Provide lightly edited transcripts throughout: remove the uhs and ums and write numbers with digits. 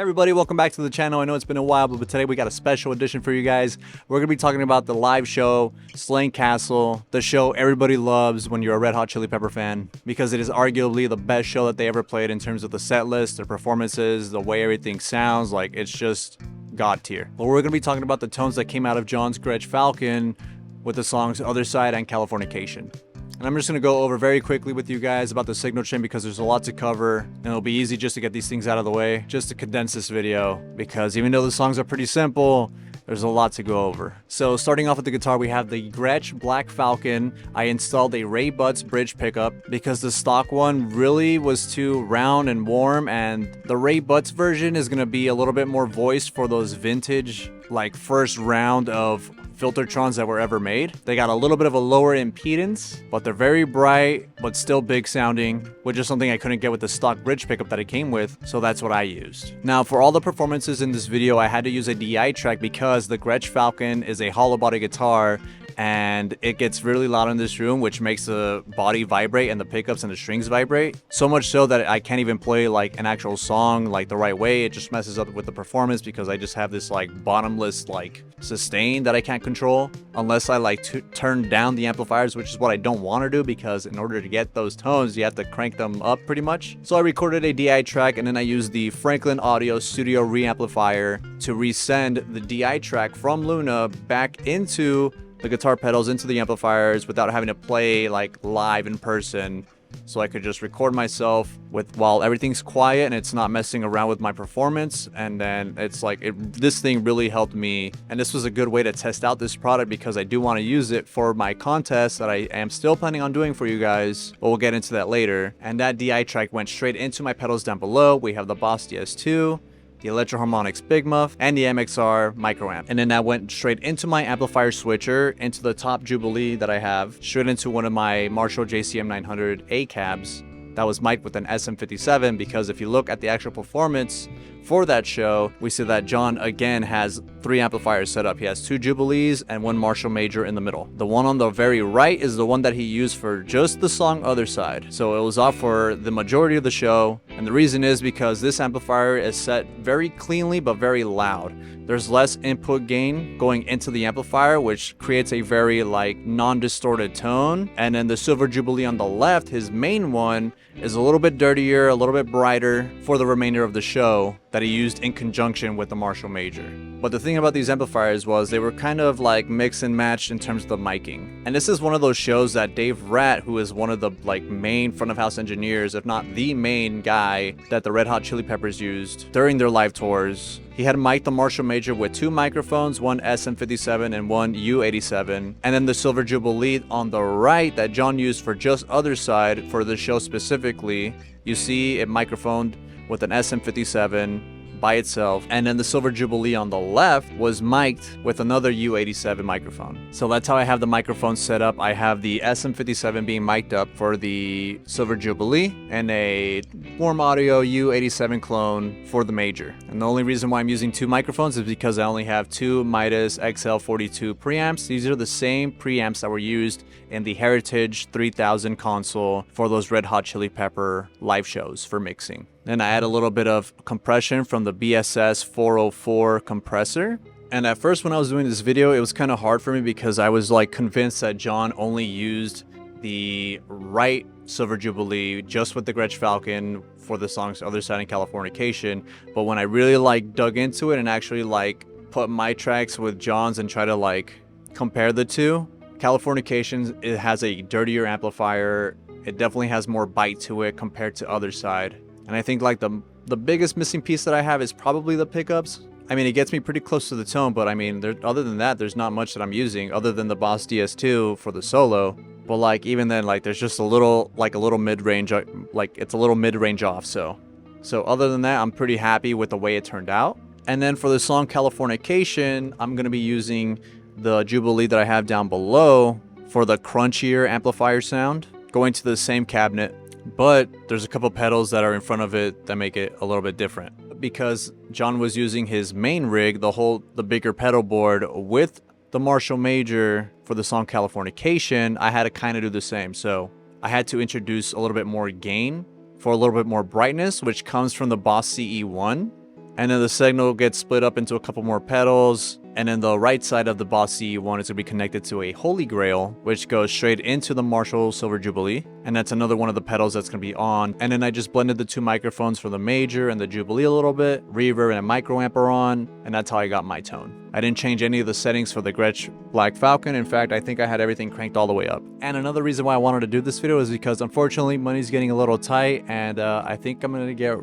everybody, welcome back to the channel. I know it's been a while, but today we got a special edition for you guys. We're going to be talking about the live show, Slane Castle, the show everybody loves when you're a Red Hot Chili Pepper fan, because it is arguably the best show that they ever played in terms of the set list, their performances, the way everything sounds. Like, it's just god tier. But we're going to be talking about the tones that came out of John's Gretsch Falcon with the songs Other Side and Californication. And I'm just going to go over very quickly with you guys about the signal chain because there's a lot to cover, and it'll be easy just to get these things out of the way, just to condense this video, because even though the songs are pretty simple, there's a lot to go over. So starting off with the guitar, we have the Gretsch Black Falcon. I installed a Ray Butts bridge pickup because the stock one really was too round and warm, and the Ray Butts version is going to be a little bit more voiced for those vintage, like first round of Filtertrons that were ever made. They got a little bit of a lower impedance, but they're very bright, but still big sounding, which is something I couldn't get with the stock bridge pickup that it came with, so that's what I used. Now, for all the performances in this video, I had to use a DI track because the Gretsch Falcon is a hollow body guitar, and it gets really loud in this room, which makes the body vibrate and the pickups and the strings vibrate. So much so that I can't even play like an actual song like the right way. It just messes up with the performance because I just have this like bottomless like sustain that I can't control unless I like turn down the amplifiers, which is what I don't want to do, because in order to get those tones you have to crank them up pretty much. So I recorded a DI track, and then I used the Franklin Audio Studio reamplifier to resend the DI track from Luna back into the guitar pedals, into the amplifiers, without having to play like live in person. So I could just record myself while everything's quiet and it's not messing around with my performance. And then it's like this thing really helped me, and this was a good way to test out this product because I do want to use it for my contest that I am still planning on doing for you guys, but we'll get into that later. And that DI track went straight into my pedals down below. We have the Boss DS2, the Electro Harmonics Big Muff, and the MXR Microamp. And then that went straight into my amplifier switcher, into the top Jubilee that I have, straight into one of my Marshall JCM 900 A cabs that was mic'd with an SM57, because if you look at the actual performance for that show, we see that John again has 3 amplifiers set up. He has 2 Jubilees and 1 Marshall Major in the middle. The one on the very right is the one that he used for just the song Other Side. So it was off for the majority of the show, and the reason is because this amplifier is set very cleanly but very loud. There's less input gain going into the amplifier, which creates a very like non-distorted tone. And then the Silver Jubilee on the left, his main one, is a little bit dirtier, a little bit brighter for the remainder of the show, that he used in conjunction with the Marshall Major. But the thing about these amplifiers was they were kind of like mix and match in terms of the miking. And this is one of those shows that Dave Ratt, who is one of the like main front of house engineers, if not the main guy that the Red Hot Chili Peppers used during their live tours, he had mic'd the Marshall Major with 2 microphones, one SM57 and one U87. And then the Silver Jubilee on the right that John used for just Other Side for the show specifically, you see it microphoned with an SM57 by itself, and then the Silver Jubilee on the left was mic'd with another U87 microphone. So that's how I have the microphone set up. I have the SM57 being mic'd up for the Silver Jubilee and a Warm Audio U87 clone for the Major. And the only reason why I'm using 2 microphones is because I only have 2 Midas XL42 preamps. These are the same preamps that were used in the Heritage 3000 console for those Red Hot Chili Pepper live shows for mixing. Then I add a little bit of compression from the BSS 404 compressor. And at first when I was doing this video, it was kind of hard for me because I was like convinced that John only used the right Silver Jubilee just with the Gretsch Falcon for the songs Other Side and Californication. But when I really like dug into it and actually like put my tracks with John's and try to like compare the two, Californication, it has a dirtier amplifier. It definitely has more bite to it compared to Other Side. And I think like the biggest missing piece that I have is probably the pickups. I mean, it gets me pretty close to the tone, but I mean, other than that, there's not much that I'm using other than the Boss DS2 for the solo. But like even then, like there's just a little mid-range, like it's a little mid-range off. So other than that, I'm pretty happy with the way it turned out. And then for the song Californication, I'm gonna be using the Jubilee that I have down below for the crunchier amplifier sound, going to the same cabinet. But there's a couple pedals that are in front of it that make it a little bit different. Because John was using his main rig, the bigger pedal board with the Marshall Major for the song Californication, I had to kind of do the same. So I had to introduce a little bit more gain for a little bit more brightness, which comes from the Boss CE1. And then the signal gets split up into a couple more pedals. And then the right side of the Boss CE1 is going to be connected to a Holy Grail, which goes straight into the Marshall Silver Jubilee. And that's another one of the pedals that's going to be on. And then I just blended the two microphones for the Major and the Jubilee a little bit. Reverb and a micro amp are on. And that's how I got my tone. I didn't change any of the settings for the Gretsch Black Falcon. In fact, I think I had everything cranked all the way up. And another reason why I wanted to do this video is because unfortunately money's getting a little tight. And I think I'm going to get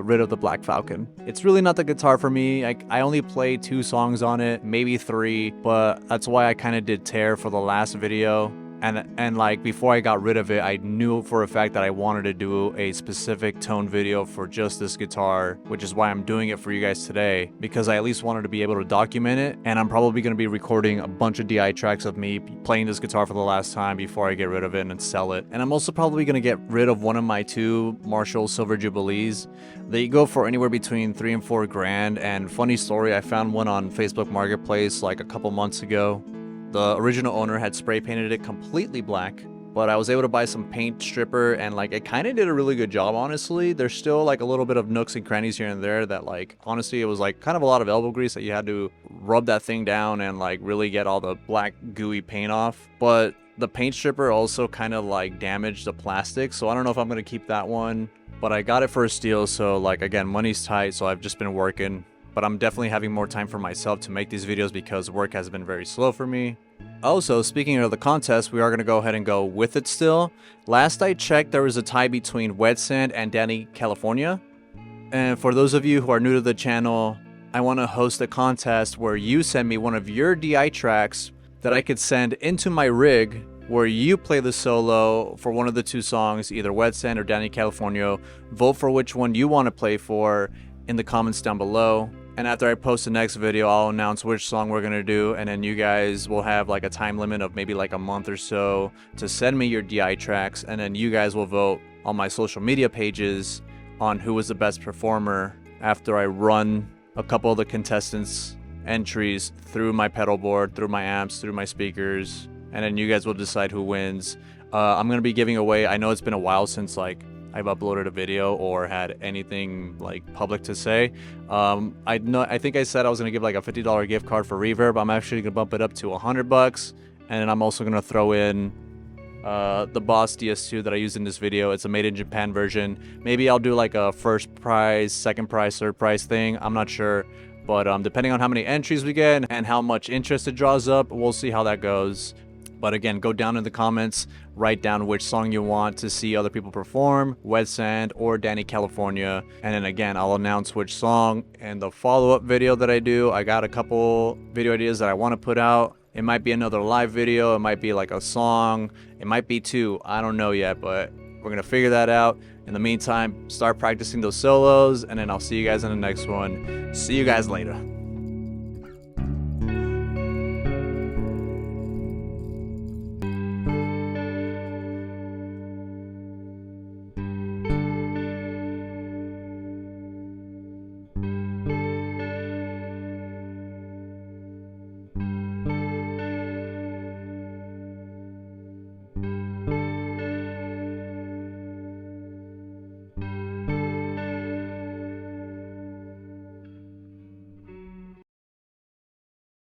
rid of the Black Falcon. It's really not the guitar for me. I only played 2 songs on it, maybe 3, but that's why I kind of did tear for the last video. And like before I got rid of it, I knew for a fact that I wanted to do a specific tone video for just this guitar, which is why I'm doing it for you guys today, because I at least wanted to be able to document it. And I'm probably going to be recording a bunch of DI tracks of me playing this guitar for the last time before I get rid of it and sell it. And I'm also probably going to get rid of one of my 2 Marshall Silver Jubilees. They go for anywhere between $3 and $4 grand. And funny story, I found one on Facebook Marketplace like a couple months ago. The original owner had spray painted it completely black, but I was able to buy some paint stripper and like it kind of did a really good job, honestly. There's still like a little bit of nooks and crannies here and there that like, honestly, it was like kind of a lot of elbow grease that you had to rub that thing down and like really get all the black gooey paint off. But the paint stripper also kind of like damaged the plastic, so I don't know if I'm going to keep that one, but I got it for a steal. So like, again, money's tight, so I've just been working. But I'm definitely having more time for myself to make these videos because work has been very slow for me. Also, speaking of the contest, we are going to go ahead and go with it still. Last I checked, there was a tie between Wet Sand and Danny California. And for those of you who are new to the channel, I want to host a contest where you send me one of your DI tracks that I could send into my rig, where you play the solo for one of the 2 songs, either Wet Sand or Danny California. Vote for which one you want to play for in the comments down below. And after I post the next video, I'll announce which song we're gonna do, and then you guys will have like a time limit of maybe like a month or so to send me your DI tracks, and then you guys will vote on my social media pages on who was the best performer after I run a couple of the contestants' entries through my pedal board, through my amps, through my speakers, and then you guys will decide who wins. I'm gonna be giving away, I know it's been a while since like I've uploaded a video or had anything like public to say. I think I said I was gonna give like a $50 gift card for Reverb. I'm actually gonna bump it up to $100, and then I'm also gonna throw in the Boss DS2 that I used in this video. It's a made in Japan version. Maybe I'll do like a first prize, second prize, third prize thing. I'm not sure, but depending on how many entries we get and how much interest it draws up, we'll see how that goes. But again, go down in the comments, write down which song you want to see other people perform, Wet Sand or Danny California. And then again, I'll announce which song. And the follow-up video that I do, I got a couple video ideas that I want to put out. It might be another live video, it might be like a song, it might be 2, I don't know yet, but we're gonna figure that out. In the meantime, start practicing those solos, and then I'll see you guys in the next one. See you guys later.